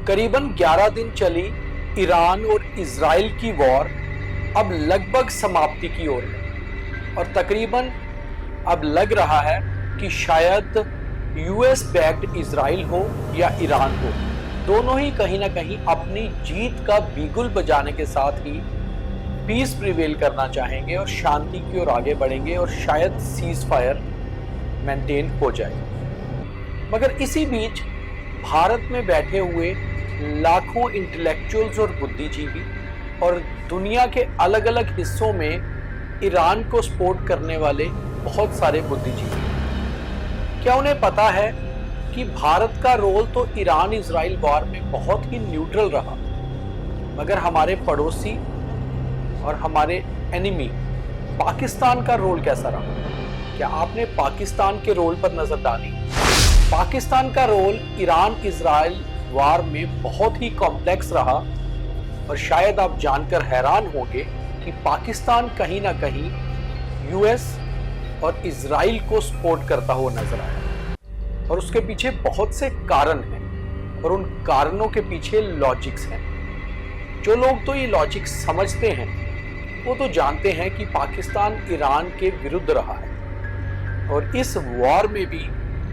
करीबन 11 दिन चली ईरान और इजराइल की वॉर अब लगभग समाप्ति की ओर है और तकरीबन अब लग रहा है कि शायद यूएस बैक्ड इजराइल हो या ईरान हो, दोनों ही कहीं ना कहीं अपनी जीत का बिगुल बजाने के साथ ही पीस प्रिवेल करना चाहेंगे और शांति की ओर आगे बढ़ेंगे और शायद सीज फायर मेंटेन हो जाए। मगर इसी बीच भारत में बैठे हुए लाखों इंटेलेक्चुअल्स और बुद्धिजीवी और दुनिया के अलग अलग हिस्सों में ईरान को सपोर्ट करने वाले बहुत सारे बुद्धिजीवी, क्या उन्हें पता है कि भारत का रोल तो ईरान इजराइल वॉर में बहुत ही न्यूट्रल रहा, मगर हमारे पड़ोसी और हमारे एनिमी पाकिस्तान का रोल कैसा रहा? क्या आपने पाकिस्तान के रोल पर नजर डाली? पाकिस्तान का रोल ईरान इजराइल वार में बहुत ही कॉम्प्लेक्स रहा और शायद आप जानकर हैरान होंगे कि पाकिस्तान कहीं ना कहीं यूएस और इजराइल को सपोर्ट करता हुआ नजर आया और उसके पीछे बहुत से कारण हैं और उन कारणों के पीछे लॉजिक्स हैं। जो लोग तो ये लॉजिक समझते हैं वो तो जानते हैं कि पाकिस्तान ईरान के विरुद्ध रहा है और इस वॉर में भी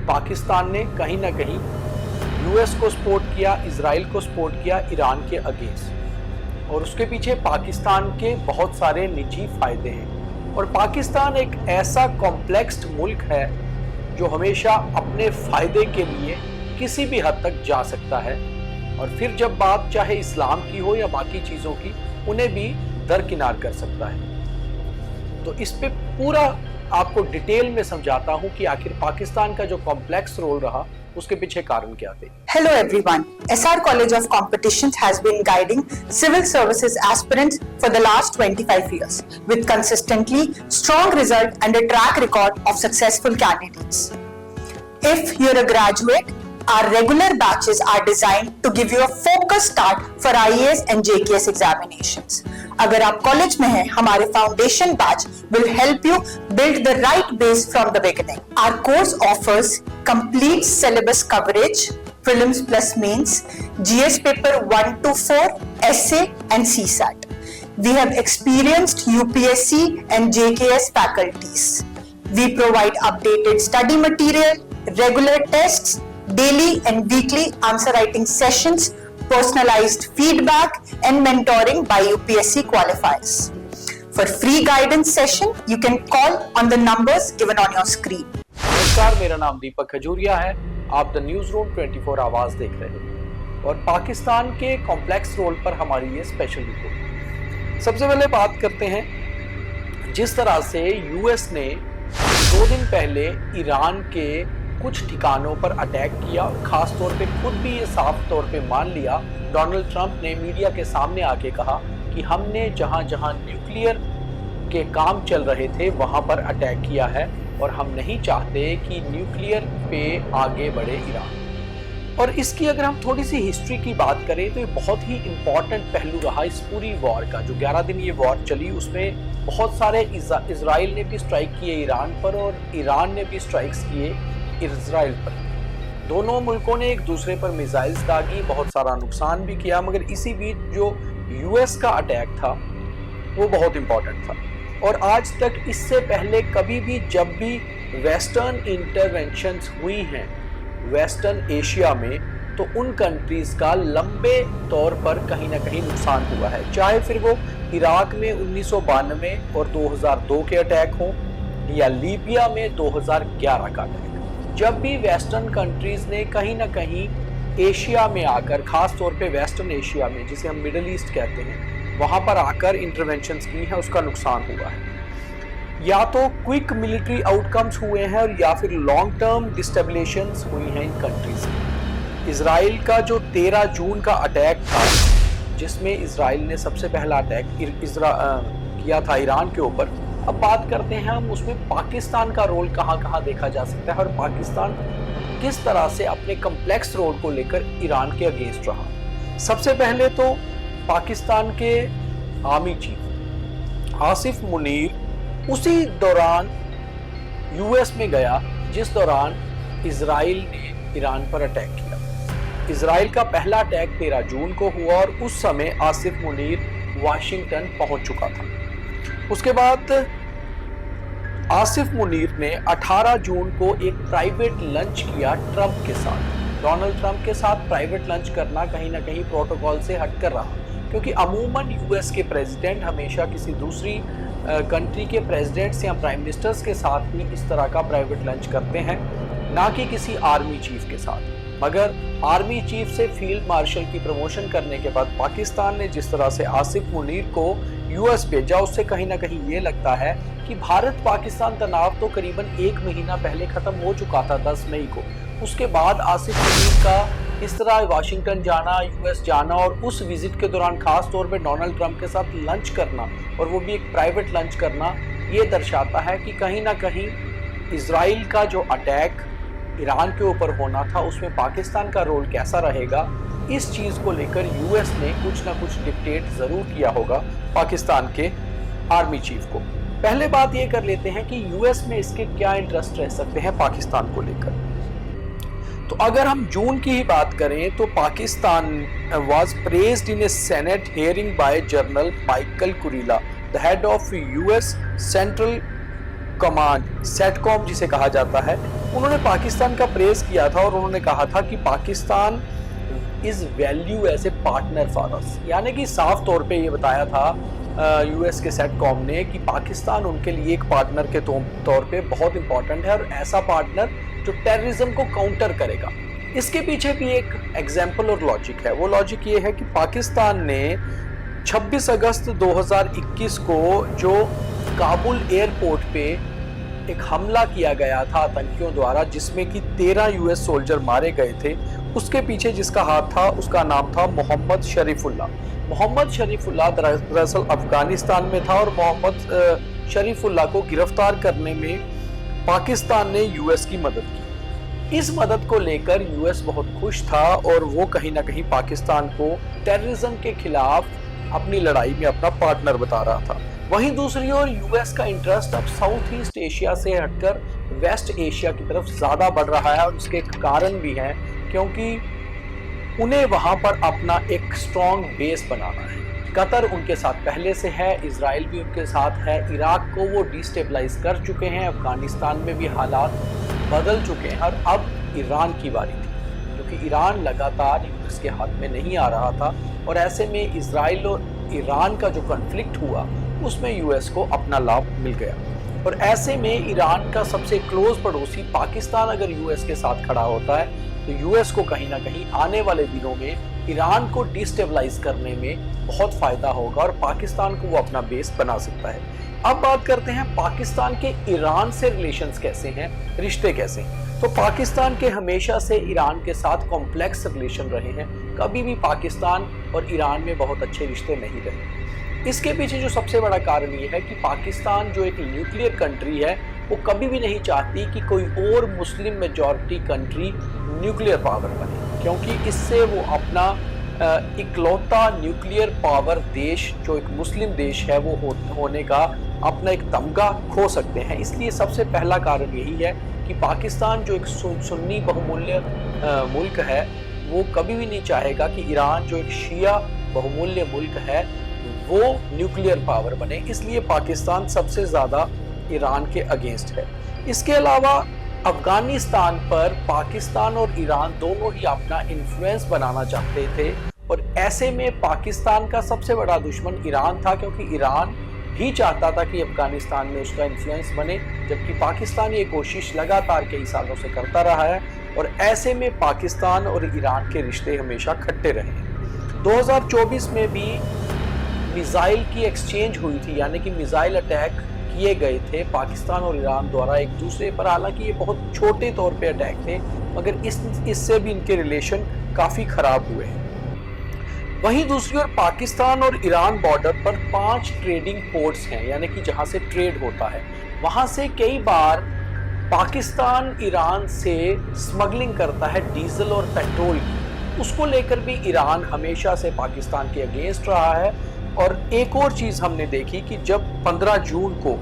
पाकिस्तान ने कहीं ना कहीं यूएस को सपोर्ट किया, इजराइल को सपोर्ट किया ईरान के अगेंस्ट, और उसके पीछे पाकिस्तान के बहुत सारे निजी फायदे हैं। और पाकिस्तान एक ऐसा कॉम्प्लेक्स मुल्क है जो हमेशा अपने फायदे के लिए किसी भी हद तक जा सकता है और फिर जब बात चाहे इस्लाम की हो या बाकी चीज़ों की, उन्हें भी दरकिनार कर सकता है। तो इस पे पूरा आपको डिटेल में समझाता हूं कि आखिर पाकिस्तान का जो कॉम्प्लेक्स रोल रहा उसके पीछे कारण क्या थे। Hello everyone. SR College of Competitions has been guiding civil services aspirants for the last 25 years with consistently strong result and a track record of successful candidates. If you're a graduate, our regular batches are designed to give you a focused start for IAS and JKS examinations. अगर आप college में हैं, हमारे foundation batch will help you build the right base from the beginning. Our course offers complete syllabus coverage, prelims plus mains, GS paper 1 to 4, essay and CSAT. We have experienced UPSC and JKS faculties. We provide updated study material, regular tests, daily and weekly answer writing sessions, personalized feedback and mentoring by UPSC qualifiers. For free guidance session, you can call on the numbers given on your screen. नमस्कार, मेरा नाम दीपक खजूरिया है। आप the news room 24 आवाज देख रहे हैं और पाकिस्तान के कॉम्प्लेक्स रोल पर हमारी ये स्पेशल रिपोर्ट। सबसे पहले बात करते हैं जिस तरह से यूएस ने 2 दिन पहले ईरान के कुछ ठिकानों पर अटैक किया और खास तौर पे खुद भी ये साफ तौर पे मान लिया। डोनाल्ड ट्रंप ने मीडिया के सामने आके कहा कि हमने जहां जहां न्यूक्लियर के काम चल रहे थे वहां पर अटैक किया है और हम नहीं चाहते कि न्यूक्लियर पे आगे बढ़े ईरान। और इसकी अगर हम थोड़ी सी हिस्ट्री की बात करें तो ये बहुत ही इम्पॉर्टेंट पहलू रहा इस पूरी वॉर का। जो 11 दिन ये वॉर चली उसमें बहुत सारे इजराइल ने भी स्ट्राइक किए ईरान पर और ईरान ने भी स्ट्राइक्स किए इजराइल पर। दोनों मुल्कों ने एक दूसरे पर मिसाइल्स दागी, बहुत सारा नुकसान भी किया, मगर इसी बीच जो यूएस का अटैक था वो बहुत इंपॉर्टेंट था। और आज तक इससे पहले कभी भी जब भी वेस्टर्न इंटरवेंशंस हुई हैं वेस्टर्न एशिया में तो उन कंट्रीज का लंबे तौर पर कहीं ना कहीं नुकसान हुआ है, चाहे फिर वो इराक में 1992 और 2002 के अटैक हों या लीबिया में 2011 का अटैक। जब भी वेस्टर्न कंट्रीज ने कहीं ना कहीं एशिया में आकर, खास तौर पे वेस्टर्न एशिया में जिसे हम मिडिल ईस्ट कहते हैं, वहां पर आकर इंटरवेंशंस की हैं, उसका नुकसान हुआ है। या तो क्विक मिलिट्री आउटकम्स हुए हैं और या फिर लॉन्ग टर्म डिस्टेबलेशंस हुई हैं इन कंट्रीज में। इजराइल का जो 13 जून का अटैक था जिसमें इजराइल ने सबसे पहला अटैक किया था ईरान के ऊपर। अब बात करते हैं हम उसमें पाकिस्तान का रोल कहाँ कहाँ देखा जा सकता है और पाकिस्तान किस तरह से अपने कम्प्लेक्स रोल को लेकर ईरान के अगेंस्ट रहा। सबसे पहले तो पाकिस्तान के आर्मी चीफ आसिफ मुनीर उसी दौरान यूएस में गया जिस दौरान इजराइल ने ईरान पर अटैक किया। इजराइल का पहला अटैक 13 जून को हुआ और उस समय आसिफ मुनीर वाशिंगटन पहुंच चुका था। उसके बाद आसिफ मुनीर ने 18 जून को एक प्राइवेट लंच किया ट्रंप के साथ। डोनाल्ड ट्रंप के साथ प्राइवेट लंच करना कहीं ना कहीं प्रोटोकॉल से हटकर रहा, क्योंकि अमूमन यूएस के प्रेसिडेंट हमेशा किसी दूसरी कंट्री के प्रेसिडेंट्स या प्राइम मिनिस्टर्स के साथ ही इस तरह का प्राइवेट लंच करते हैं, ना कि किसी आर्मी चीफ के साथ। मगर आर्मी चीफ से फील्ड मार्शल की प्रमोशन करने के बाद पाकिस्तान ने जिस तरह से आसिफ मुनीर को यूएस भेजा, उससे कहीं ना कहीं ये लगता है कि भारत पाकिस्तान तनाव तो करीबन 1 महीना पहले खत्म हो चुका था 10 मई को। उसके बाद आसिफ मुनीर का इस तरह वाशिंगटन जाना, यूएस जाना और उस विजिट के दौरान खास तौर पे डोनाल्ड ट्रंप के साथ लंच करना, और वो भी एक प्राइवेट लंच करना, ये दर्शाता है कि कहीं ना कहीं इजराइल का जो अटैक ईरान के ऊपर होना था उसमें पाकिस्तान का रोल कैसा रहेगा, इस चीज़ को लेकर यूएस ने कुछ ना कुछ डिक्टेट ज़रूर किया होगा पाकिस्तान के आर्मी चीफ को। पहले बात ये कर लेते हैं कि यूएस में इसके क्या इंटरेस्ट रह सकते हैं पाकिस्तान को लेकर। तो अगर हम जून की ही बात करें तो Pakistan was praised in a senate hearing by general Michael Kurilla, the head of US central command, CENTCOM जिसे कहा जाता है। उन्होंने पाकिस्तान का प्रेज किया था और उन्होंने कहा था कि Pakistan is value as a partner for us, यानी कि साफ तौर पे ये बताया था यूएस के सेटकॉम ने कि पाकिस्तान उनके लिए एक पार्टनर के तौर पे बहुत इंपॉर्टेंट है और ऐसा पार्टनर जो टेररिज्म को काउंटर करेगा। इसके पीछे भी एक एग्जाम्पल और लॉजिक है। वो लॉजिक ये है कि पाकिस्तान ने 26 अगस्त 2021 को जो काबुल एयरपोर्ट पे एक हमला किया गया था आतंकियों द्वारा, जिसमें कि 13 यूएस सोल्जर मारे गए थे, उसके पीछे जिसका हाथ था उसका नाम था मोहम्मद शरीफुल्लाह। मोहम्मद शरीफुल्लाह दरअसल अफगानिस्तान में था और मोहम्मद शरीफुल्लाह को गिरफ्तार करने में पाकिस्तान ने यूएस की मदद की। इस मदद को लेकर यूएस बहुत खुश था और वो कहीं ना कहीं पाकिस्तान को टेररिज्म के खिलाफ अपनी लड़ाई में अपना पार्टनर बता रहा था। वहीं दूसरी ओर यूएस का इंटरेस्ट अब साउथ ईस्ट एशिया से हटकर वेस्ट एशिया की तरफ ज्यादा बढ़ रहा है और उसके कारण भी हैं, क्योंकि उन्हें वहां पर अपना एक स्ट्रॉन्ग बेस बनाना है। कतर उनके साथ पहले से है, इजराइल भी उनके साथ है, इराक को वो डिस्टेबलाइज कर चुके हैं, अफगानिस्तान में भी हालात बदल चुके हैं और अब ईरान की बारी थी, क्योंकि ईरान लगातार यूएस के हाथ में नहीं आ रहा था और ऐसे में इजराइल और ईरान का जो कॉन्फ्लिक्ट हुआ उसमें यूएस को अपना लाभ मिल गया। और ऐसे में ईरान का सबसे क्लोज पड़ोसी पाकिस्तान अगर यूएस के साथ खड़ा होता है तो यूएस को कहीं ना कहीं आने वाले दिनों में ईरान को डिस्टेबलाइज करने में बहुत फायदा होगा और पाकिस्तान को वो अपना बेस बना सकता है। अब बात करते हैं पाकिस्तान के ईरान से रिलेशंस कैसे हैं, रिश्ते कैसे हैं। तो पाकिस्तान के हमेशा से ईरान के साथ कॉम्प्लेक्स रिलेशन रहे हैं, कभी भी पाकिस्तान और ईरान में बहुत अच्छे रिश्ते नहीं रहे। इसके पीछे जो सबसे बड़ा कारण ये है कि पाकिस्तान जो एक न्यूक्लियर कंट्री है वो कभी भी नहीं चाहती कि कोई और Muslim majority country nuclear power बने, क्योंकि इससे वो अपना इकलौता न्यूक्लियर पावर देश जो एक मुस्लिम देश है वो होने का अपना एक तमगा खो सकते हैं। इसलिए सबसे पहला कारण यही है कि पाकिस्तान जो एक सुन्नी बहुमूल्य मुल्क है वो कभी भी नहीं चाहेगा कि ईरान जो एक शिया बहुमूल्य मुल्क है वो न्यूक्लियर पावर बने। इसलिए पाकिस्तान सबसे ज़्यादा ईरान के अगेंस्ट है। इसके अलावा अफगानिस्तान पर पाकिस्तान और ईरान दोनों ही अपना इन्फ्लुएंस बनाना चाहते थे और ऐसे में पाकिस्तान का सबसे बड़ा दुश्मन ईरान था, क्योंकि ईरान भी चाहता था कि अफगानिस्तान में उसका इन्फ्लुएंस बने, जबकि पाकिस्तान ये कोशिश लगातार कई सालों से करता रहा है और ऐसे में पाकिस्तान और ईरान के रिश्ते हमेशा खट्टे रहे। 2024 में भी मिसाइल की एक्सचेंज हुई थी, यानी कि मिसाइल अटैक किए गए थे पाकिस्तान और ईरान द्वारा एक दूसरे पर। हालांकि ये बहुत छोटे तौर पे अटैक थे, मगर इससे भी इनके रिलेशन काफ़ी ख़राब हुए हैं। वहीं दूसरी ओर पाकिस्तान और ईरान बॉर्डर पर 5 ट्रेडिंग पोर्ट्स हैं, यानी कि जहां से ट्रेड होता है। वहां से कई बार पाकिस्तान ईरान से स्मगलिंग करता है डीजल और पेट्रोल की, उसको लेकर भी ईरान हमेशा से पाकिस्तान के अगेंस्ट रहा है। और एक और चीज़ हमने देखी कि जब 15 जून को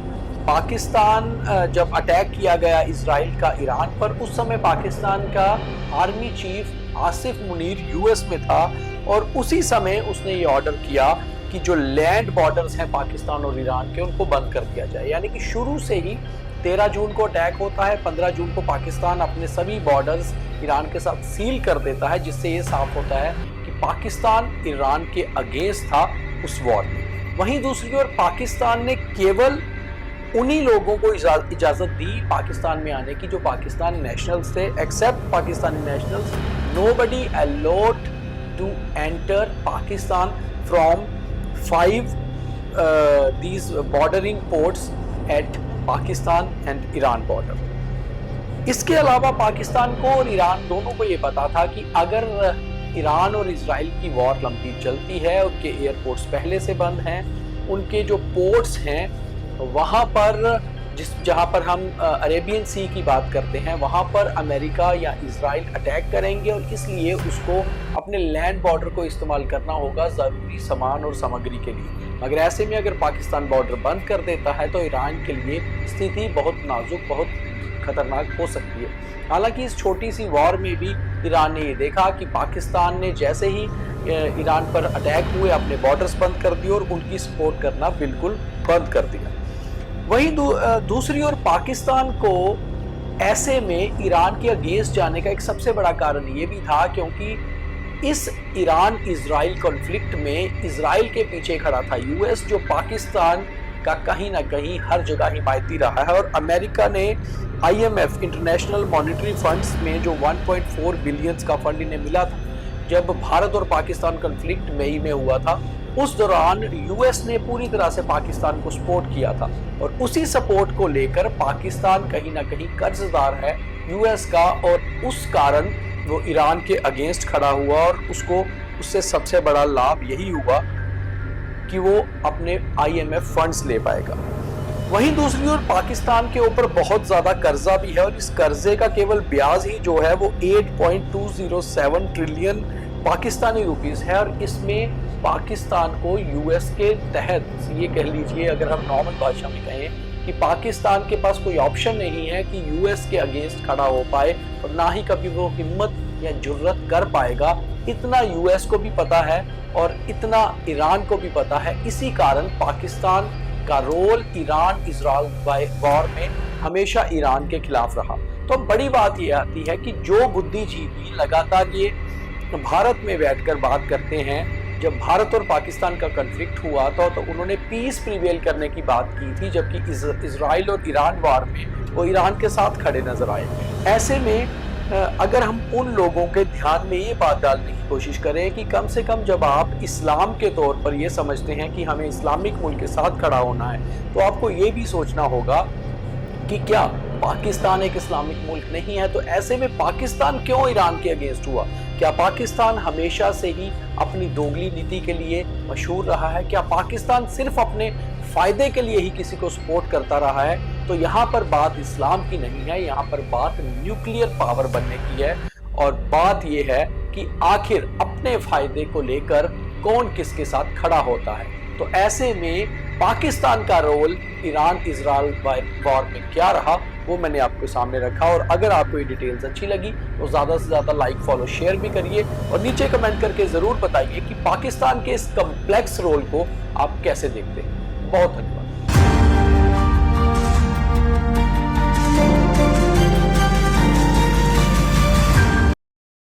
पाकिस्तान जब अटैक किया गया इजराइल का ईरान पर, उस समय पाकिस्तान का army chief Asif Munir US में था और उसी समय उसने ये ऑर्डर किया कि जो लैंड बॉर्डर्स हैं पाकिस्तान और ईरान के, उनको बंद कर दिया जाए। यानी कि शुरू से ही 13 जून को अटैक होता है, 15 जून को पाकिस्तान अपने सभी बॉर्डर्स ईरान के साथ सील कर देता है, जिससे ये साफ होता है कि पाकिस्तान ईरान के अगेंस्ट था उस वॉर में। वहीं दूसरी ओर पाकिस्तान ने केवल उन्हीं लोगों को इजाजत दी पाकिस्तान में आने की जो पाकिस्तान नेशनल्स थे, except Pakistani nationals. Nobody allowed to enter Pakistan from 5 these bordering ports at Pakistan and Iran border. इसके अलावा पाकिस्तान को और ईरान दोनों को ये पता था कि अगर ईरान और इजराइल की वॉर लंबी चलती है, उनके एयरपोर्ट्स पहले से बंद हैं, उनके जो पोर्ट्स हैं वहाँ पर जहाँ पर हम अरेबियन सी की बात करते हैं, वहाँ पर अमेरिका या इजराइल अटैक करेंगे और इसलिए उसको अपने लैंड बॉर्डर को इस्तेमाल करना होगा ज़रूरी सामान और सामग्री के लिए। मगर ऐसे में अगर पाकिस्तान बॉर्डर बंद कर देता है तो ईरान के लिए स्थिति बहुत नाजुक, बहुत खतरनाक हो सकती है। हालांकि इस छोटी सी वॉर में भी ईरान ने ये देखा कि पाकिस्तान ने जैसे ही ईरान पर अटैक हुए अपने बॉर्डर्स बंद कर दिए और उनकी सपोर्ट करना बिल्कुल बंद कर दिया। वहीं दूसरी ओर पाकिस्तान को ऐसे में ईरान के अगेंस्ट जाने का एक सबसे बड़ा कारण ये भी था क्योंकि इस ईरान इजराइल कॉन्फ्लिक्ट में इजराइल के पीछे खड़ा था यूएस, जो पाकिस्तान का कहीं ना कहीं हर जगह हिमायती रहा है। और अमेरिका ने IMF इंटरनेशनल मॉनेटरी फंड्स में जो 1.4 बिलियन का फंड इन्हें मिला था जब भारत और पाकिस्तान कॉन्फ्लिक्ट मई में हुआ था, उस दौरान यूएस ने पूरी तरह से पाकिस्तान को सपोर्ट किया था और उसी सपोर्ट को लेकर पाकिस्तान कहीं ना कहीं कर्जदार है यूएस का, और उस कारण वो ईरान के अगेंस्ट खड़ा हुआ और उसको उससे सबसे बड़ा लाभ यही हुआ कि वो अपने IMF फंड्स ले पाएगा। वहीं दूसरी ओर पाकिस्तान के ऊपर बहुत ज्यादा कर्जा भी है और इस कर्जे का केवल ब्याज ही जो है वो 8.207 ट्रिलियन पाकिस्तानी रुपीस है और इसमें पाकिस्तान को यूएस के तहत, ये कह लीजिए अगर हम नॉर्मल भाषा में कहें कि पाकिस्तान के पास कोई ऑप्शन नहीं है कि यूएस के अगेंस्ट खड़ा हो पाए और ना ही कभी वो हिम्मत या जुर्रत कर पाएगा। इतना यूएस को भी पता है और इतना ईरान को भी पता है। इसी कारण पाकिस्तान का रोल ईरान इजराइल वॉर में हमेशा ईरान के खिलाफ रहा। तो बड़ी बात यह आती है कि जो बुद्धिजीवी लगातार ये भारत में बैठकर बात करते हैं, जब भारत और पाकिस्तान का कॉन्फ्लिक्ट हुआ तो उन्होंने पीस प्रिवेल करने की बात की थी, जबकि इजराइल और ईरान वॉर में वो ईरान के साथ खड़े नजर आए। ऐसे में अगर हम उन लोगों के ध्यान में ये बात डालने की कोशिश करें कि कम से कम जब आप इस्लाम के तौर पर ये समझते हैं कि हमें इस्लामिक मुल्क के साथ खड़ा होना है, तो आपको ये भी सोचना होगा कि क्या पाकिस्तान एक इस्लामिक मुल्क नहीं है। तो ऐसे में पाकिस्तान क्यों ईरान के अगेंस्ट हुआ? क्या पाकिस्तान हमेशा से ही अपनी दोगली नीति के लिए मशहूर रहा है? क्या पाकिस्तान सिर्फ अपने फायदे के लिए ही किसी को सपोर्ट करता रहा है? तो यहाँ पर बात इस्लाम की नहीं है, यहाँ पर बात न्यूक्लियर पावर बनने की है और बात यह है कि आखिर अपने फायदे को लेकर कौन किसके साथ खड़ा होता है। तो ऐसे में पाकिस्तान का रोल ईरान इजराइल वॉर में क्या रहा वो मैंने आपके सामने रखा। और अगर आपको ये डिटेल्स अच्छी लगी तो ज़्यादा से ज़्यादा लाइक, फॉलो, शेयर भी करिए और नीचे कमेंट करके ज़रूर बताइए कि पाकिस्तान के इस कम्प्लेक्स रोल को आप कैसे देखते हैं। बहुत धन्यवाद।